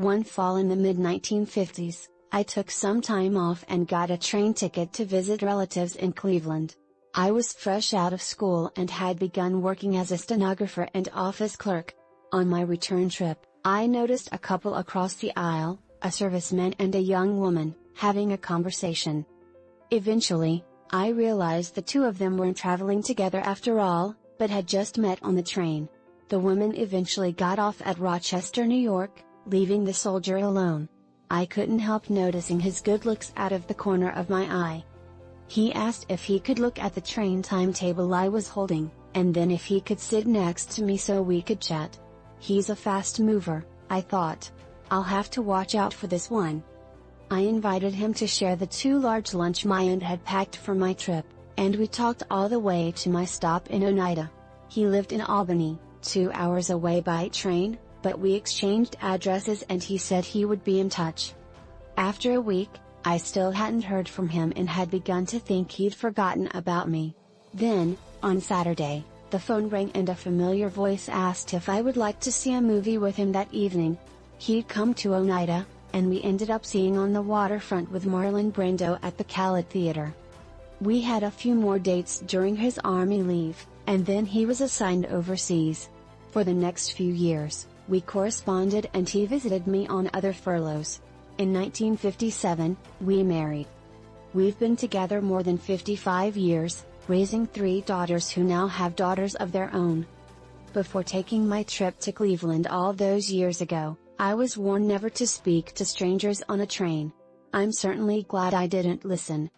One fall in the mid-1950s, I took some time off and got a train ticket to visit relatives in Cleveland. I was fresh out of school and had begun working as a stenographer and office clerk. On my return trip, I noticed a couple across the aisle, a serviceman and a young woman, having a conversation. Eventually, I realized the two of them weren't traveling together after all, but had just met on the train. The woman eventually got off at Rochester, New York, leaving the soldier alone. I couldn't help noticing his good looks out of the corner of my eye. He asked if he could look at the train timetable I was holding, and then if he could sit next to me so we could chat. He's a fast mover, I thought. I'll have to watch out for this one. I invited him to share the 2 large lunch my aunt had packed for my trip, and we talked all the way to my stop in Oneida. He lived in Albany, 2 hours away by train, but we exchanged addresses and he said he would be in touch. After a week, I still hadn't heard from him and had begun to think he'd forgotten about me. Then, on Saturday, the phone rang and a familiar voice asked if I would like to see a movie with him that evening. He'd come to Oneida, and we ended up seeing On the Waterfront with Marlon Brando at the Khaled Theater. We had a few more dates during his Army leave, and then he was assigned overseas. For the next few years, we corresponded and he visited me on other furloughs. In 1957, we married. We've been together more than 55 years, raising 3 daughters who now have daughters of their own. Before taking my trip to Cleveland all those years ago, I was warned never to speak to strangers on a train. I'm certainly glad I didn't listen.